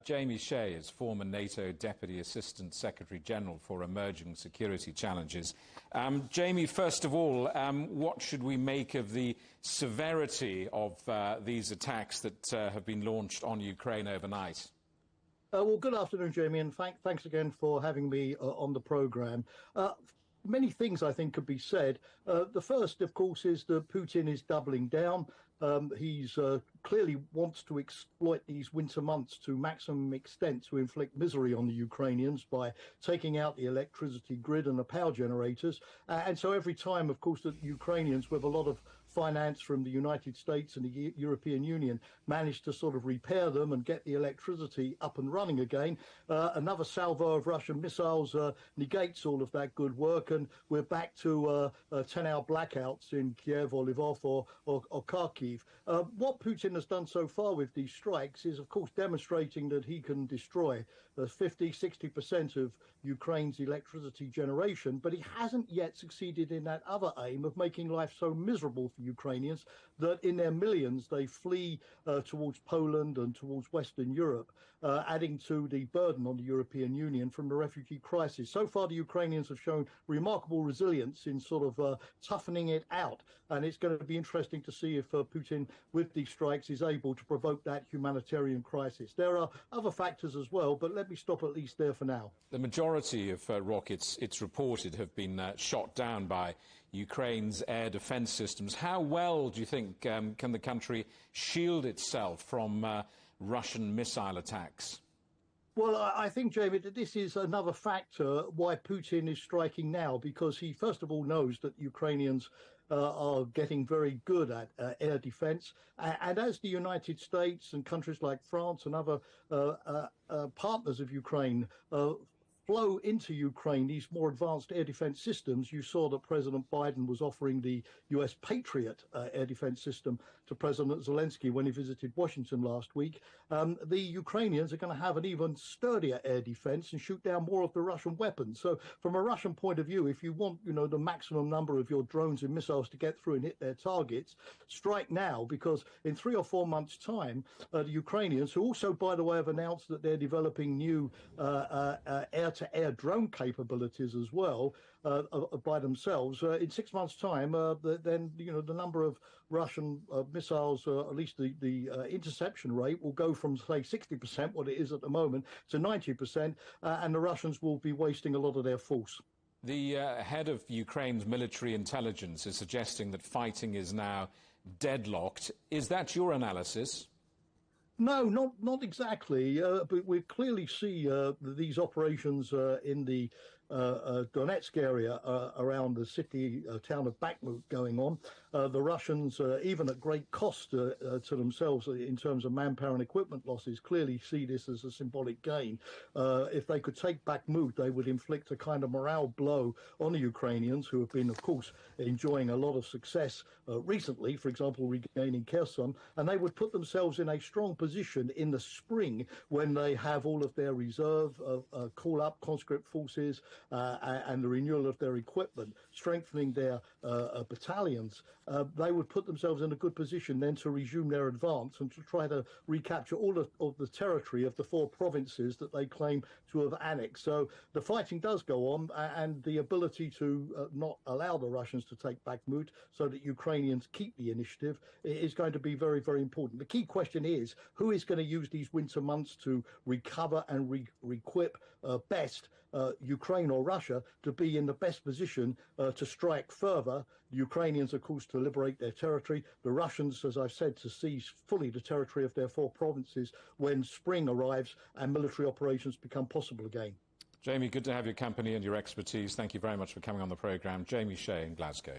Jamie Shea is former NATO Deputy Assistant Secretary-General for Emerging Security Challenges. Jamie, first of all, what should we make of the severity of these attacks that have been launched on Ukraine overnight? Well, good afternoon, Jamie, and thanks again for having me on the programme. Many things, I think, could be said. The first, of course, is that Putin is doubling down. He's clearly wants to exploit these winter months to maximum extent to inflict misery on the Ukrainians by taking out the electricity grid and the power generators. And so every time, of course, that Ukrainians, with a lot of finance from the United States and the European Union, manage to sort of repair them and get the electricity up and running again, another salvo of Russian missiles negates all of that good work, and we're back to 10-hour blackouts in Kiev or Lvov or Kharkiv. What Putin has done so far with these strikes is, of course, demonstrating that he can destroy 50–60% of Ukraine's electricity generation, but he hasn't yet succeeded in that other aim of making life so miserable for Ukrainians that in their millions they flee towards Poland and towards Western Europe, adding to the burden on the European Union from the refugee crisis. So far, the Ukrainians have shown remarkable resilience in sort of toughening it out, and it's going to be interesting to see if Putin, with these strikes, is able to provoke that humanitarian crisis. There are other factors as well, but let me stop at least there for now. The majority of rockets, it's reported, have been shot down by Ukraine's air defence systems. How well do you think can the country shield itself from Russian missile attacks? Well, I think, Jamie, that this is another factor why Putin is striking now, because he, first of all, knows that Ukrainians are getting very good at air defence. And as the United States and countries like France and other partners of Ukraine flow into Ukraine these more advanced air defence systems, you saw that President Biden was offering the US Patriot air defence system to President Zelensky when he visited Washington last week. The Ukrainians are going to have an even sturdier air defence and shoot down more of the Russian weapons. So from a Russian point of view, if you want, the maximum number of your drones and missiles to get through and hit their targets, strike now, because in 3 or 4 months' time, the Ukrainians, who also, by the way, have announced that they're developing new air-to-air drone capabilities as well by themselves. In 6 months' time, then the number of Russian missiles, at least the interception rate, will go from, say, 60%, what it is at the moment, to 90%, and the Russians will be wasting a lot of their force. The head of Ukraine's military intelligence is suggesting that fighting is now deadlocked. Is that your analysis? No, not exactly. But we clearly see these operations in the Donetsk area around the city town of Bakhmut going on. The Russians, even at great cost to themselves in terms of manpower and equipment losses, clearly see this as a symbolic gain. If they could take Bakhmut, they would inflict a kind of morale blow on the Ukrainians, who have been, of course, enjoying a lot of success recently, for example, regaining Kherson, and they would put themselves in a strong position in the spring when they have all of their reserve call-up conscript forces and the renewal of their equipment, strengthening their battalions. They would put themselves in a good position then to resume their advance and to try to recapture all of the territory of the 4 provinces that they claim to have annexed. So the fighting does go on, and the ability to not allow the Russians to take Bakhmut so that Ukrainians keep the initiative is going to be very, very important. The key question is, who is going to use these winter months to recover and re-equip best, Ukraine or Russia, to be in the best position to strike further? The Ukrainians, of course, to liberate their territory. The Russians, as I've said, to seize fully the territory of their 4 provinces when spring arrives and military operations become possible again. Jamie, good to have your company and your expertise. Thank you very much for coming on the programme. Jamie Shea in Glasgow.